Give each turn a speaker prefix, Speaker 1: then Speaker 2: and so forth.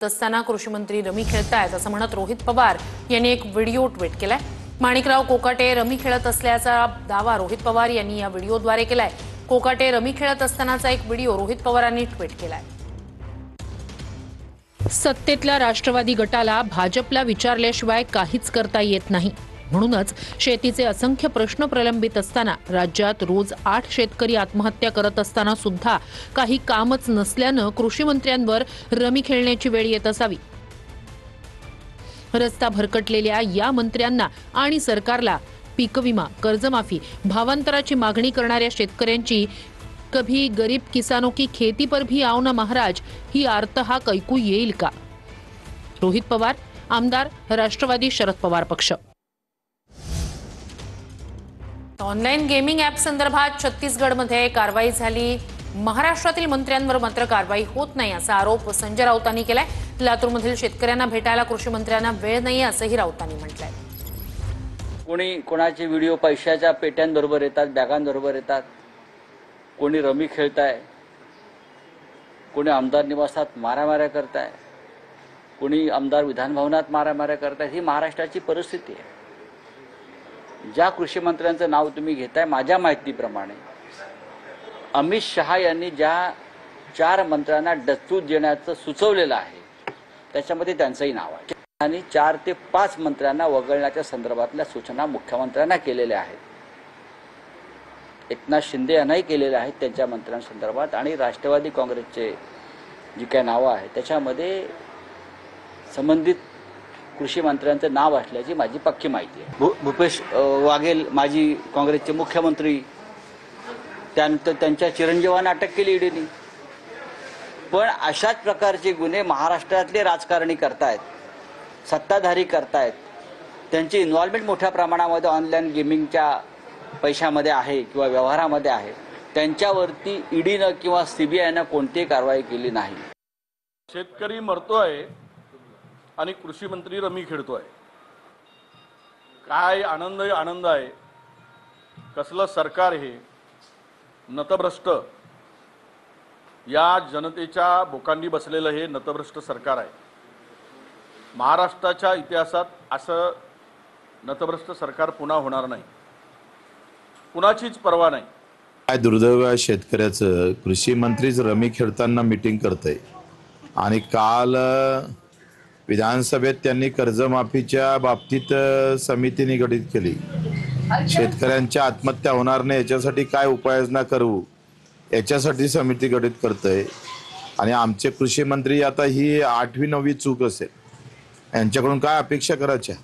Speaker 1: असताना कृषी मंत्री रमी खेळतायत असं म्हणत रोहित पवार यांनी एक व्हिडिओ ट्विट केलाय। माणिकराव कोकाटे रमी खेळत असल्याचा दावा रोहित पवार यांनी या व्हिडिओद्वारे केलाय। कोकाटे रमी खेळत असतानाचा एक व्हिडिओ रोहित पवारांनी ट्विट केलाय। सत्तेतल्या राष्ट्रवादी गटाला भाजपला विचारल्याशिवाय काहीच करता येत नाही। म्हणूनच शेतीचे असंख्य प्रश्न प्रलंबित असताना राज्यात रोज 8 शेतकरी आत्महत्या करत असताना सुद्धा काही कामच नसल्याने कृषी मंत्र्यांवर रमी खेळण्याची वेळ येत असावी। रस्ता भरकटलेल्या या मंत्र्यांना आणि सरकारला पीक विमा, कर्जमाफी, भावांतराची मागणी करणाऱ्या शेतकऱ्यांची कभी गरीब किसानों की खेती पर भी आओ ना महाराज ही आर्त हाक ऐकू येईल का? रोहित पवार, आमदार, राष्ट्रवादी शरद पवार पक्ष। ऑनलाईन गेमिंग ॲप संदर्भात छत्तीसगडमध्ये कारवाई झाली। महाराष्ट्रातील मंत्र्यांवर मात्र कारवाई होत नाही असा आरोप संजय राऊतांनी केलाय। लातूरमधील शेतकऱ्यांना भेटायला कृषी मंत्र्यांना वेळ नाही असंही राऊतांनी म्हटलंय।
Speaker 2: कोणी कोणाचे व्हिडिओ पैशाच्या पेट्यांबरोबर येतात, बॅगांबरोबर येतात, कोणी रमी खेळताय, कोणी आमदार निवासात मारामाऱ्या करताय, कोणी आमदार विधान भवनात मारामाऱ्या करताय। ही महाराष्ट्राची परिस्थिती आहे। ज्या कृषी मंत्र्यांचं नाव तुम्ही घेताय, माझ्या माहितीप्रमाणे अमित शहा यांनी ज्या 4 मंत्र्यांना डच्चू देण्याचं सुचवलेलं आहे त्याच्यामध्ये त्यांचंही नाव आहे आणि 4 ते 5 मंत्र्यांना वगळण्याच्या संदर्भातल्या सूचना मुख्यमंत्र्यांना केलेल्या आहेत। एकनाथ शिंदे यांनाही केलेल्या आहेत त्यांच्या मंत्र्यांसंदर्भात आणि राष्ट्रवादी काँग्रेसचे जी काही नावं आहेत त्याच्यामध्ये संबंधित कृषी मंत्र्यांचं नाव असल्याची माझी पक्की माहिती आहे। भूपेश वाघेल माजी काँग्रेसचे मुख्यमंत्री, त्यानंतर त्यांच्या चिरंजीवांना अटक केली ईडीने। पण अशाच प्रकारचे गुन्हे महाराष्ट्रातले राजकारणी करतायत, सत्ताधारी करतायत, त्यांची इन्व्हॉल्वमेंट मोठ्या प्रमाणामध्ये ऑनलाईन गेमिंगच्या पैशामध्ये आहे किंवा व्यवहारामध्ये आहे, त्यांच्यावरती ईडीनं किंवा सीबीआयनं कोणतीही कारवाई केली नाही।
Speaker 3: शेतकरी मरतोय आणि कृषी मंत्री रमी खेळतोय। काय आनंद आहे। कसलं सरकार हे नतभ्रष्ट, या जनतेच्या बोकांडी बसलेलं हे नतभ्रष्ट सरकार आहे। महाराष्ट्राच्या इतिहासात असं नतभ्रष्ट सरकार पुन्हा होणार नाही, कुणाचीच पर्वा नाही।
Speaker 4: काय दुर्दैव आहे शेतकऱ्याचं, कृषी मंत्रीच रमी खेळताना मीटिंग करतय आणि काल विधानसभेत त्यांनी कर्जमाफीच्या बाबतीत समिती निगडित केली। शेतकऱ्यांच्या आत्महत्या होणार नाही याच्यासाठी काय उपाययोजना करू याच्यासाठी समिती गठीत करतय आणि आमचे कृषी मंत्री आता ही 8वी 9वी चूक असेल, यांच्याकडून काय अपेक्षा करायच्या?